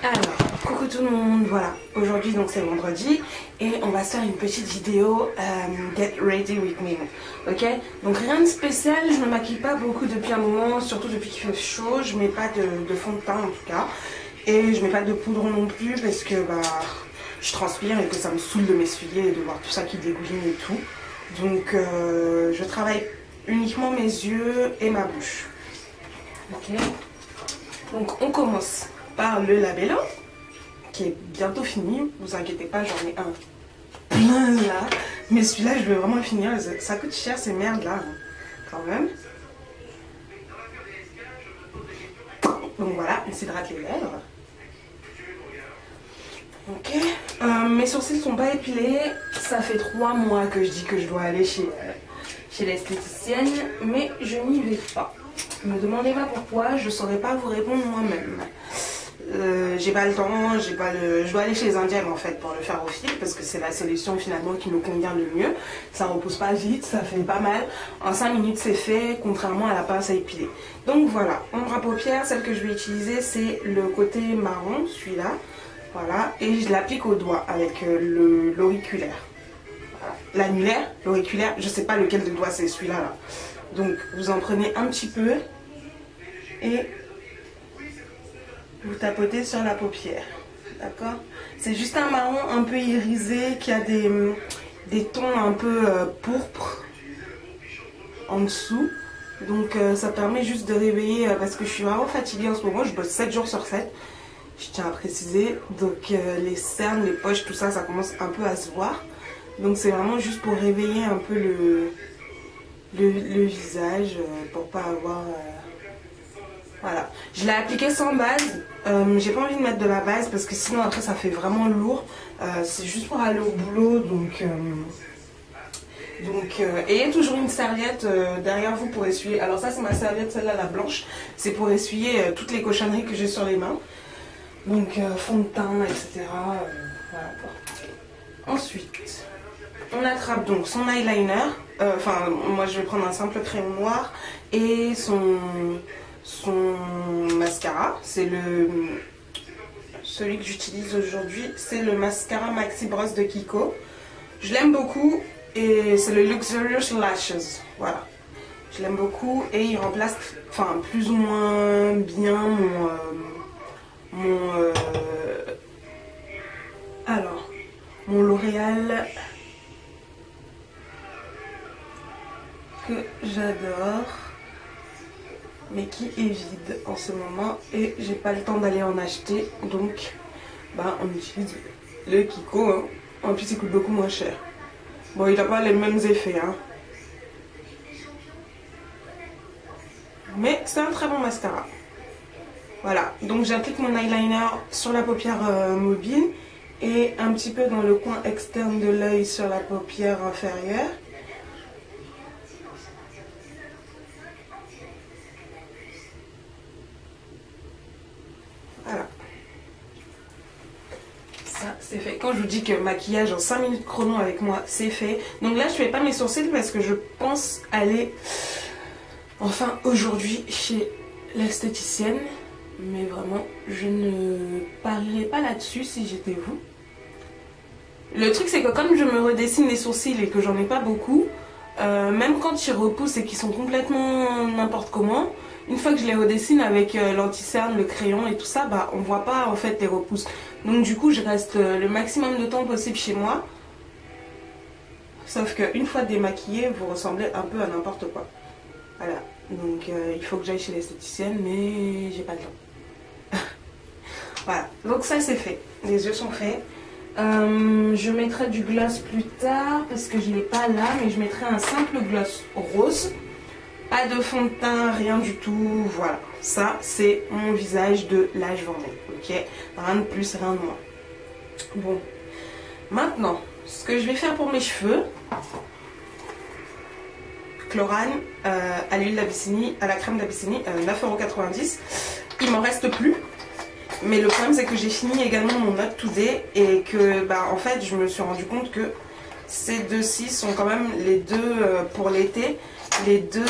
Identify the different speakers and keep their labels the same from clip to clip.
Speaker 1: Alors, coucou tout le monde, voilà, aujourd'hui donc c'est vendredi et on va se faire une petite vidéo Get Ready With Me, ok? Donc rien de spécial, je ne me maquille pas beaucoup depuis un moment, surtout depuis qu'il fait chaud, je mets pas de fond de teint en tout cas et je mets pas de poudre non plus parce que bah, je transpire et que ça me saoule de m'essuyer et de voir tout ça qui dégouline et tout. Donc je travaille uniquement mes yeux et ma bouche, ok? Donc on commence par le labello qui est bientôt fini, vous inquiétez pas, j'en ai un plein là, mais celui-là je vais vraiment le finir, ça coûte cher ces merdes là quand même. Donc voilà, on s'hydrate les lèvres. Ok, mes sourcils sont pas épilés, ça fait 3 mois que je dis que je dois aller chez l'esthéticienne, mais je n'y vais pas. Ne me demandez pas pourquoi, je saurais pas vous répondre moi-même. J'ai pas le temps, je dois aller chez les Indiennes en fait pour le faire au fil parce que c'est la solution finalement qui me convient le mieux. Ça repousse pas vite, ça fait pas mal. En 5 minutes c'est fait, contrairement à la pince à épiler. Donc voilà, ombre à paupières, celle que je vais utiliser c'est le côté marron, celui-là. Voilà, et je l'applique au doigt avec l'auriculaire. Voilà. L'annulaire, l'auriculaire, je sais pas lequel de doigt c'est celui-là là. Donc vous en prenez un petit peu et vous tapotez sur la paupière, d'accord? C'est juste un marron un peu irisé qui a des tons un peu pourpres en dessous. Donc ça permet juste de réveiller, parce que je suis vraiment fatiguée en ce moment, je bosse 7 jours sur 7, je tiens à préciser. Donc les cernes, les poches, tout ça, ça commence un peu à se voir. Donc c'est vraiment juste pour réveiller un peu le visage, pour pas avoir... Voilà, je l'ai appliqué sans base, j'ai pas envie de mettre de la base parce que sinon après ça fait vraiment lourd, c'est juste pour aller au boulot, donc ayez toujours une serviette derrière vous pour essuyer. Alors ça c'est ma serviette, celle-là la blanche, c'est pour essuyer toutes les cochonneries que j'ai sur les mains, donc fond de teint, etc. Voilà quoi. Ensuite, on attrape donc son eyeliner, enfin moi je vais prendre un simple crayon noir et son mascara, c'est celui que j'utilise aujourd'hui, c'est le mascara Maxi Brosse de Kiko. Je l'aime beaucoup et c'est le Luxurious Lashes, voilà. Je l'aime beaucoup et il remplace enfin plus ou moins bien mon L'Oréal que j'adore, mais qui est vide en ce moment et j'ai pas le temps d'aller en acheter, donc bah on utilise le Kiko, hein. En plus il coûte beaucoup moins cher. Bon, il n'a pas les mêmes effets, hein, mais c'est un très bon mascara. Voilà, donc j'applique mon eyeliner sur la paupière mobile et un petit peu dans le coin externe de l'œil sur la paupière inférieure. Voilà. Ça, c'est fait. Quand je vous dis que maquillage en 5 minutes chrono avec moi, c'est fait. Donc là, je fais pas mes sourcils parce que je pense aller enfin aujourd'hui chez l'esthéticienne. Mais vraiment, je ne parierais pas là-dessus si j'étais vous. Le truc, c'est que comme je me redessine les sourcils et que j'en ai pas beaucoup, même quand ils repoussent et qu'ils sont complètement n'importe comment, une fois que je les redessine avec l'anti-cerne, le crayon et tout ça, bah on voit pas en fait les repousses. Donc du coup je reste le maximum de temps possible chez moi. Sauf qu'une fois démaquillée, vous ressemblez un peu à n'importe quoi. Voilà, donc il faut que j'aille chez l'esthéticienne, mais j'ai pas le temps. Voilà, donc ça c'est fait, les yeux sont faits. Je mettrai du gloss plus tard parce que je l'ai pas là, mais je mettrai un simple gloss rose. Pas de fond de teint, rien du tout, voilà. Ça, c'est mon visage de la journée, ok? Rien de plus, rien de moins. Bon, maintenant, ce que je vais faire pour mes cheveux, Chlorane, à l'huile d'Abyssinie, à la crème d'Abyssinie, 9,90 €. Il m'en reste plus. Mais le problème, c'est que j'ai fini également mon Not Today et que, bah, en fait, je me suis rendu compte que ces deux-ci sont quand même les deux pour l'été. Les deux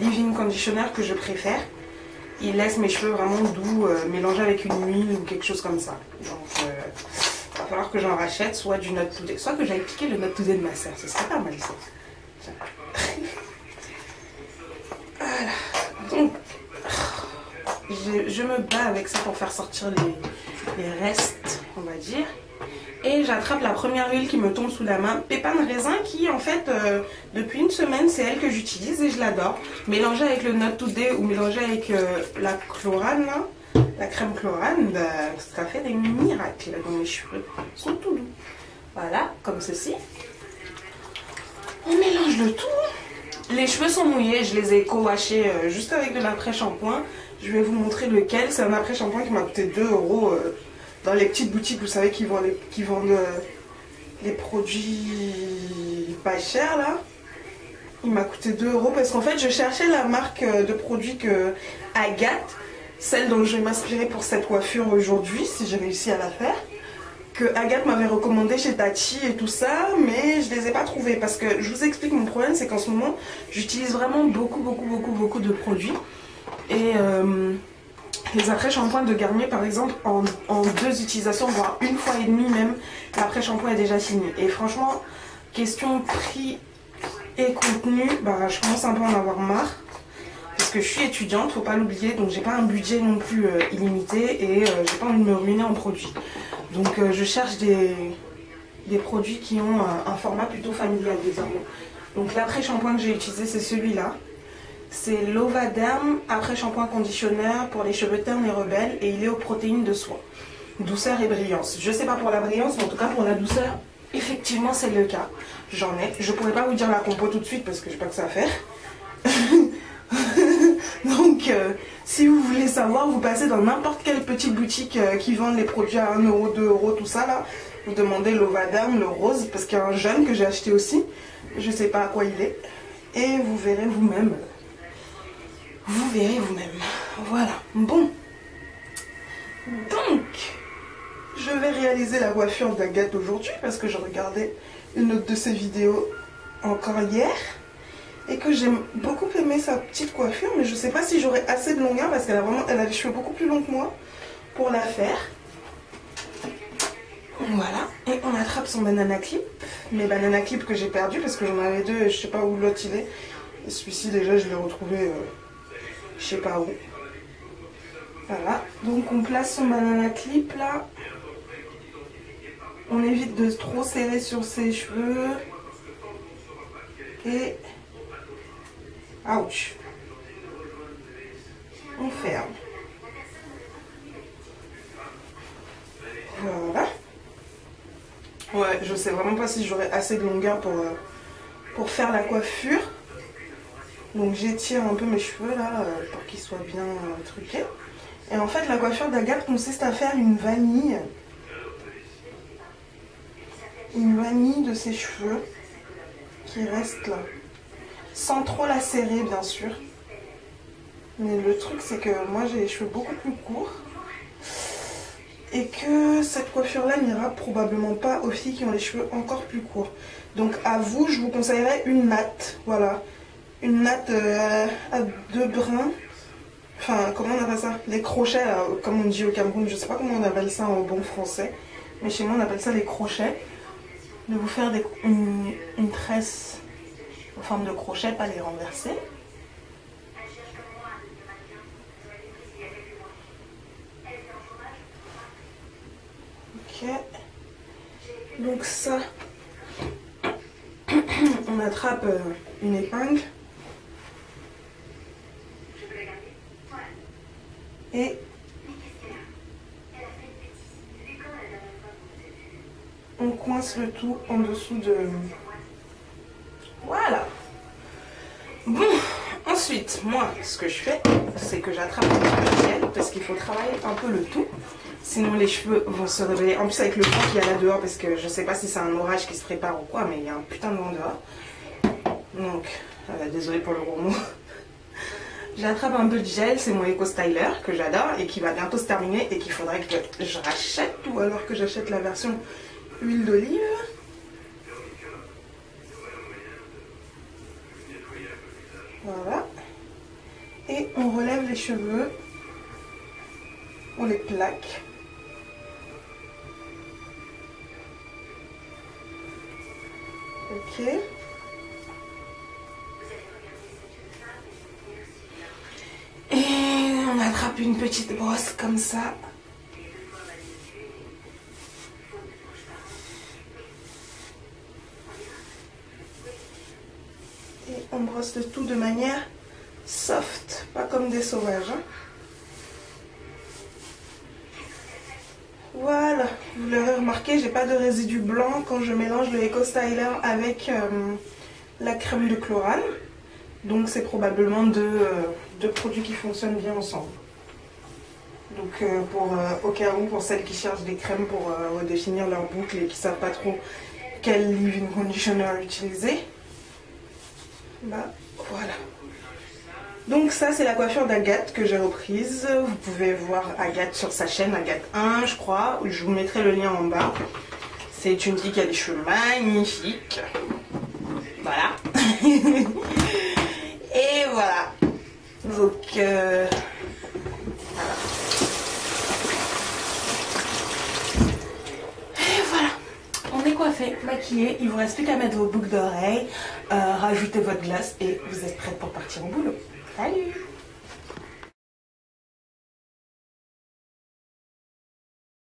Speaker 1: leave-in conditioner que je préfère. il laisse mes cheveux vraiment doux, mélangés avec une huile ou quelque chose comme ça. Donc il va falloir que j'en rachète, soit du Not Today, soit que j'aille piquer le Not Today de ma soeur. Ce serait pas mal ça. Voilà. Donc je me bats avec ça pour faire sortir les restes, on va dire. Et j'attrape la première huile qui me tombe sous la main, pépin de raisin, qui en fait depuis une semaine c'est elle que j'utilise et je l'adore. Mélangée avec le Not Today ou mélangée avec la chlorane là, la crème chlorane, bah, ça fait des miracles dans mes cheveux, ils sont tout doux. Voilà, comme ceci. On mélange le tout. Les cheveux sont mouillés, je les ai co-washés juste avec de l'après-shampoing. Je vais vous montrer lequel, c'est un après-shampoing qui m'a coûté 2 € dans les petites boutiques, vous savez, qui vendent les produits pas chers là. Il m'a coûté 2 € parce qu'en fait je cherchais la marque de produits que Agathe, celle dont je vais m'inspirer pour cette coiffure aujourd'hui, si j'ai réussi à la faire, que Agathe m'avait recommandé chez Tati et tout ça, mais je les ai pas trouvés parce que je vous explique mon problème, c'est qu'en ce moment j'utilise vraiment beaucoup de produits et les après-shampoings de Garnier par exemple en 2 utilisations, voire 1 fois et demie même, l'après-shampoing est déjà fini. Et franchement, question prix et contenu, bah, je commence un peu à en avoir marre. Parce que je suis étudiante, faut pas l'oublier, donc j'ai pas un budget non plus illimité et j'ai pas envie de me ruiner en produits. Donc je cherche des produits qui ont un format plutôt familial désormais. Donc l'après-shampoing que j'ai utilisé c'est celui-là. C'est l'Ovaderm après-shampoing conditionneur pour les cheveux ternes et rebelles et il est aux protéines de soie. Douceur et brillance. Je sais pas pour la brillance, mais en tout cas pour la douceur, effectivement c'est le cas. J'en ai. Je pourrais pas vous dire la compo tout de suite parce que j'ai pas que ça à faire. Donc si vous voulez savoir, vous passez dans n'importe quelle petite boutique qui vendent les produits à 1 €, 2 €, tout ça là. Vous demandez l'Ovaderm, le rose, parce qu'il y a un jaune que j'ai acheté aussi. Je sais pas à quoi il est. Et vous verrez vous-même. Vous verrez vous-même. Voilà. Bon. Donc, je vais réaliser la coiffure d'Agathe aujourd'hui parce que je regardais une autre de ses vidéos encore hier. Et que j'ai beaucoup aimé sa petite coiffure, mais je sais pas si j'aurai assez de longueur parce qu'elle a les cheveux beaucoup plus longs que moi pour la faire. Voilà, et on attrape son banana clip, mes banana clips que j'ai perdu parce que j'en avais 2 et je sais pas où l'autre il est. Et celui-ci déjà je l'ai retrouvé je sais pas où. Voilà, donc on place son banana clip là. On évite de trop serrer sur ses cheveux. Et ouch. On ferme. Voilà. Ouais, je sais vraiment pas si j'aurai assez de longueur pour faire la coiffure. Donc j'étire un peu mes cheveux là pour qu'ils soient bien truqués. Et en fait la coiffure d'Agathe consiste à faire une vanille. Une vanille de ses cheveux qui reste là. Sans trop la serrer bien sûr. Mais le truc c'est que moi j'ai les cheveux beaucoup plus courts. Et que cette coiffure-là n'ira probablement pas aux filles qui ont les cheveux encore plus courts. Donc à vous, je vous conseillerais une natte. Voilà. Une natte à 2 brins. Enfin, comment on appelle ça? Les crochets, là, comme on dit au Cameroun. Je sais pas comment on appelle ça en bon français. Mais chez moi, on appelle ça les crochets. De vous faire une tresse en forme de crochet, pas les renverser. Ok. Donc ça, on attrape une épingle. Et on coince le tout en dessous de... Voilà. Bon, ensuite, moi, ce que je fais, c'est que j'attrape un petit peu de gel parce qu'il faut travailler un peu le tout. Sinon, les cheveux vont se révéler. En plus, avec le vent qu'il y a là dehors, parce que je sais pas si c'est un orage qui se prépare ou quoi, mais il y a un putain de vent dehors. Donc, désolée pour le gros mot. J'attrape un peu de gel, c'est mon Eco Styler que j'adore et qui va bientôt se terminer et qu'il faudrait que je rachète ou alors que j'achète la version huile d'olive. Voilà. Et on relève les cheveux pour les plaques. Ok. Et on attrape une petite brosse comme ça. Et on brosse le tout de manière soft, pas comme des sauvages. Hein. Voilà, vous l'aurez remarqué, j'ai pas de résidu blanc quand je mélange le Eco Styler avec la crème de Chloral. Donc c'est probablement deux produits qui fonctionnent bien ensemble. Donc au cas où, pour celles qui cherchent des crèmes pour redéfinir leur boucle et qui savent pas trop quel leave-in conditioner utiliser, bah voilà. Donc ça c'est la coiffure d'Agathe que j'ai reprise. Vous pouvez voir Agathe sur sa chaîne, Agathe 1 je crois. Je vous mettrai le lien en bas. C'est une fille qui a des cheveux magnifiques. Voilà. Et voilà. Donc voilà. Et voilà. On est coiffé, maquillé. Il vous reste plus qu'à mettre vos boucles d'oreilles, rajouter votre glace et vous êtes prête pour partir au boulot. Salut!